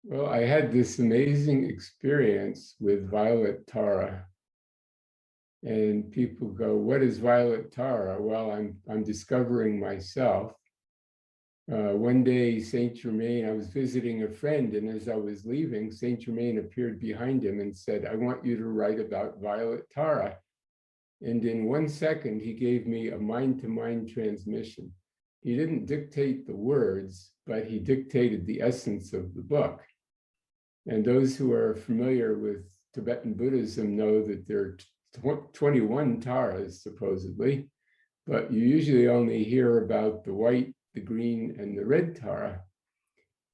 Well, I had this amazing experience with Violet Tara. And people go, what is Violet Tara? Well, I'm discovering myself. One day, Saint Germain, I was visiting a friend, and as I was leaving, Saint Germain appeared behind him and said, I want you to write about Violet Tara. And in 1 second, he gave me a mind-to-mind transmission. He didn't dictate the words, but he dictated the essence of the book. And those who are familiar with Tibetan Buddhism know that there are 21 Taras, supposedly, but you usually only hear about the white, the green, and the red Tara.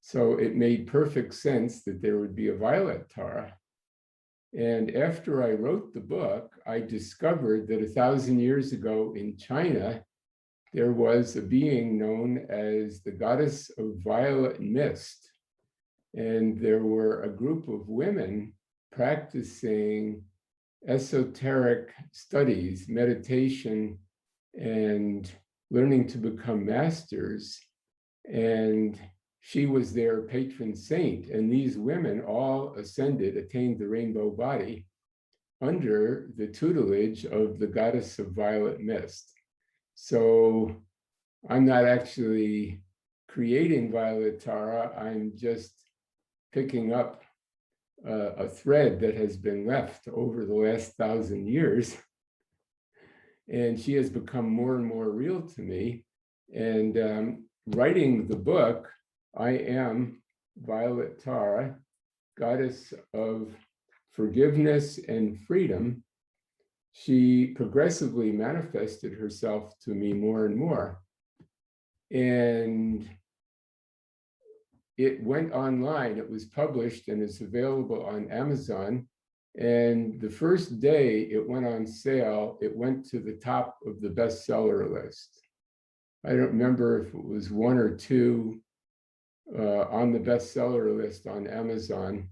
So it made perfect sense that there would be a violet Tara. And after I wrote the book, I discovered that 1,000 years ago in China, there was a being known as the goddess of violet mist. And there were a group of women practicing esoteric studies, meditation, and learning to become masters. And she was their patron saint. And these women all ascended, attained the rainbow body under the tutelage of the goddess of violet mist. So I'm not actually creating Violet Tara, I'm just picking up a thread that has been left over the last 1,000 years. And she has become more and more real to me. And writing the book, I am Violet Tara, goddess of forgiveness and freedom. She progressively manifested herself to me more and more. And it went online, it was published and is available on Amazon. And the first day it went on sale, it went to the top of the bestseller list. I don't remember if it was 1 or 2 on the bestseller list on Amazon.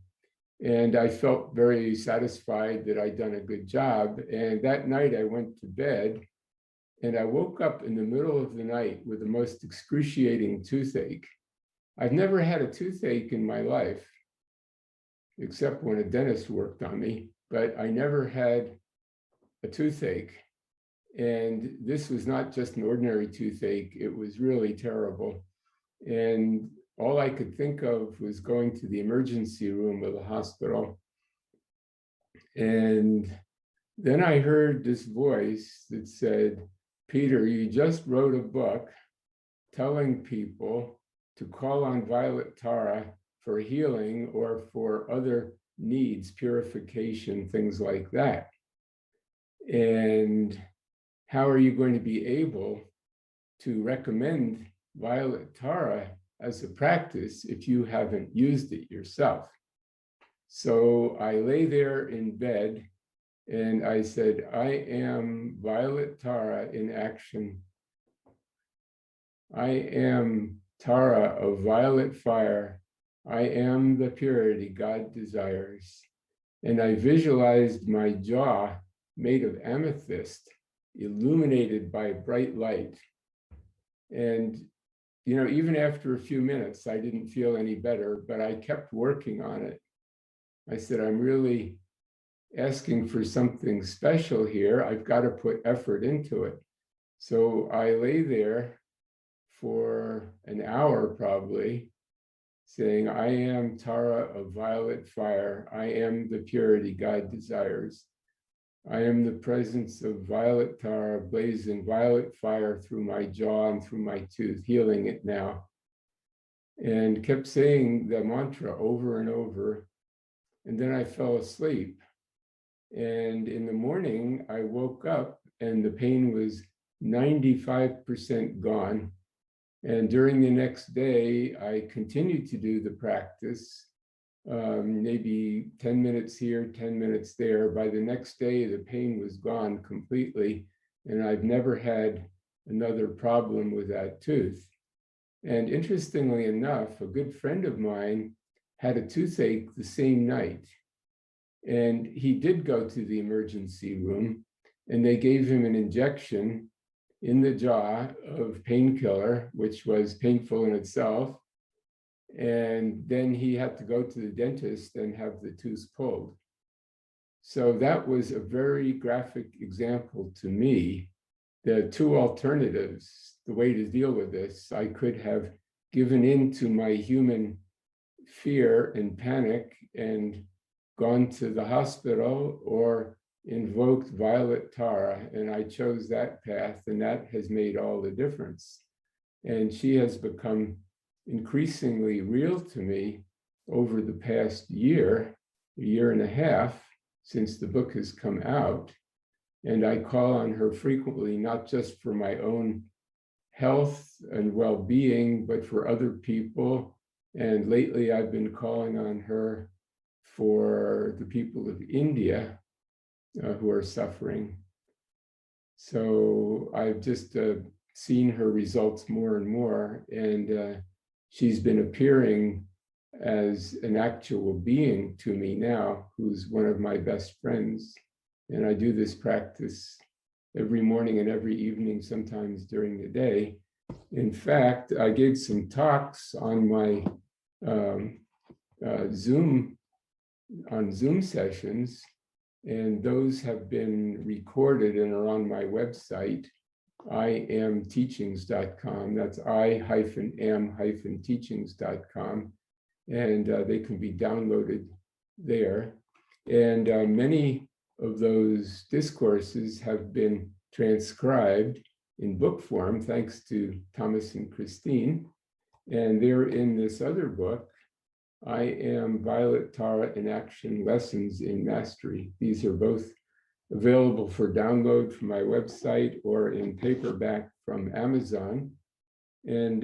And I felt very satisfied that I'd done a good job. And that night I went to bed and I woke up in the middle of the night with the most excruciating toothache. I've never had a toothache in my life, except when a dentist worked on me, but I never had a toothache. And this was not just an ordinary toothache, it was really terrible. And all I could think of was going to the emergency room of the hospital. And then I heard this voice that said, Peter, you just wrote a book telling people to call on Violet Tara for healing or for other needs, purification, things like that. And how are you going to be able to recommend Violet Tara as a practice if you haven't used it yourself? So I lay there in bed and I said, I am Violet Tara in action. I am Tara of violet fire. I am the purity God desires. And I visualized my jaw made of amethyst, illuminated by bright light. And, you know, even after a few minutes, I didn't feel any better, but I kept working on it. I said, I'm really asking for something special here. I've got to put effort into it. So I lay there for an hour probably, saying, I am Tara of violet fire. I am the purity God desires. I am the presence of violet Tara, blazing violet fire through my jaw and through my tooth, healing it now. And kept saying the mantra over and over. And then I fell asleep. And in the morning, I woke up and the pain was 95% gone. And during the next day, I continued to do the practice, maybe 10 minutes here, 10 minutes there. By the next day, the pain was gone completely. And I've never had another problem with that tooth. And interestingly enough, a good friend of mine had a toothache the same night. And he did go to the emergency room and they gave him an injection in the jaw of painkiller, which was painful in itself. And then he had to go to the dentist and have the tooth pulled. So that was a very graphic example to me. The two alternatives, the way to deal with this, I could have given in to my human fear and panic and gone to the hospital or invoked Violet Tara, and I chose that path, and that has made all the difference. And she has become increasingly real to me over the past year, a year and a half, since the book has come out. And I call on her frequently, not just for my own health and well-being, but for other people. And lately I've been calling on her for the people of India who are suffering. So I've just seen her results more and more, and she's been appearing as an actual being to me now, who's one of my best friends. And I do this practice every morning and every evening, sometimes during the day. In fact, I gave some talks on my Zoom sessions, and those have been recorded and are on my website, iamteachings.com. That's i-am-teachings.com. And they can be downloaded there. And many of those discourses have been transcribed in book form, thanks to Thomas and Christine. And they're in this other book, I Am Violet Tara in Action, Lessons in Mastery. These are both available for download from my website or in paperback from Amazon. And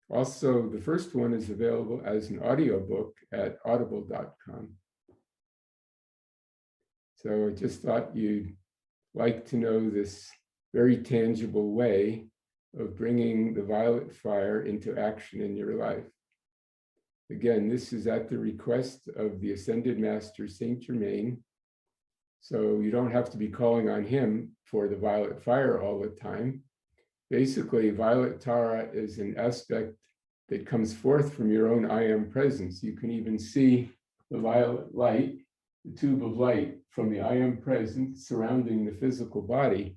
also, the first one is available as an audiobook at audible.com. So I just thought you'd like to know this very tangible way of bringing the violet fire into action in your life. Again, this is at the request of the Ascended Master Saint Germain. So you don't have to be calling on him for the violet fire all the time. Basically, Violet Tara is an aspect that comes forth from your own I Am presence. You can even see the violet light, the tube of light from the I Am presence surrounding the physical body.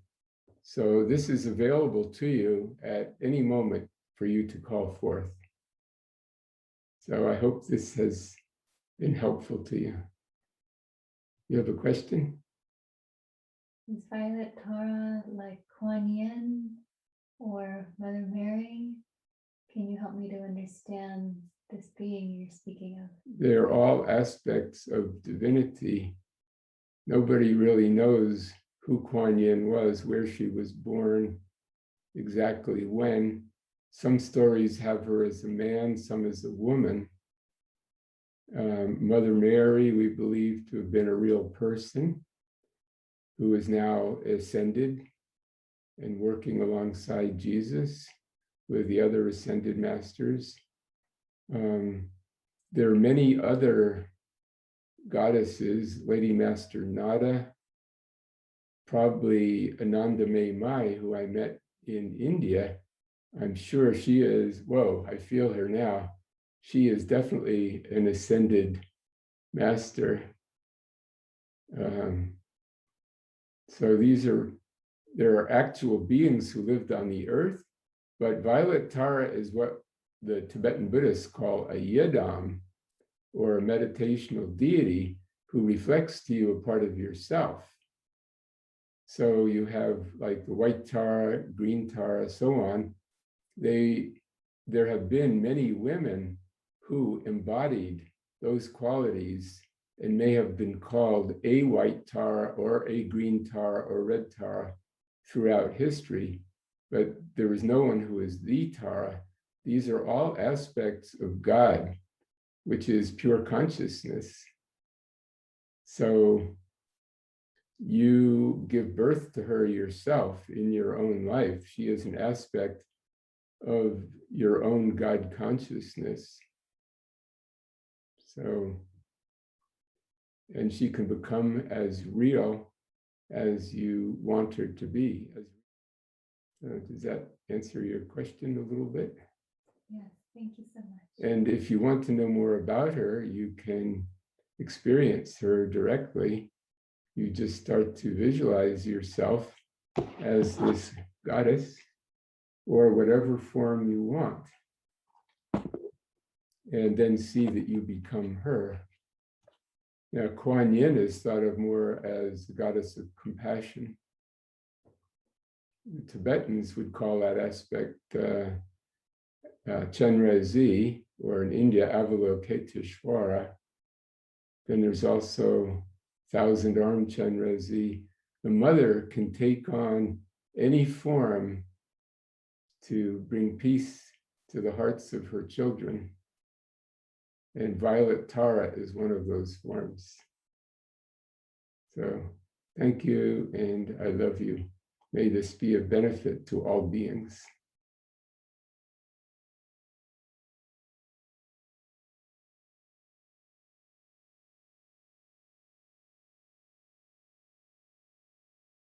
So this is available to you at any moment for you to call forth. So I hope this has been helpful to you. You have a question? Is Violet Tara like Kuan Yin or Mother Mary? Can you help me to understand this being you're speaking of? They're all aspects of divinity. Nobody really knows who Kuan Yin was, where she was born, exactly when. Some stories have her as a man, some as a woman. Mother Mary, we believe to have been a real person who is now ascended and working alongside Jesus with the other ascended masters. There are many other goddesses, Lady Master Nada, probably Ananda May Mai, who I met in India. I'm sure she is, whoa, I feel her now. She is definitely an ascended master. So there are actual beings who lived on the earth, but Violet Tara is what the Tibetan Buddhists call a yidam, or a meditational deity who reflects to you a part of yourself. So you have like the white Tara, green Tara, so on. There have been many women who embodied those qualities and may have been called a white Tara or a green Tara or red Tara throughout history, but there is no one who is the Tara. These are all aspects of God, which is pure consciousness. So you give birth to her yourself in your own life. She is an aspect of your own God consciousness. So, and she can become as real as you want her to be. Does that answer your question a little bit? Yes, Thank you so much. And if you want to know more about her, you can experience her directly. You just start to visualize yourself as this goddess or whatever form you want. And then see that you become her. Now, Kuan Yin is thought of more as the goddess of compassion. The Tibetans would call that aspect Chenrezi, or in India, Avalokiteshvara. Then there's also thousand-armed Chenrezi. The mother can take on any form to bring peace to the hearts of her children. And Violet Tara is one of those forms. So thank you, and I love you. May this be a benefit to all beings.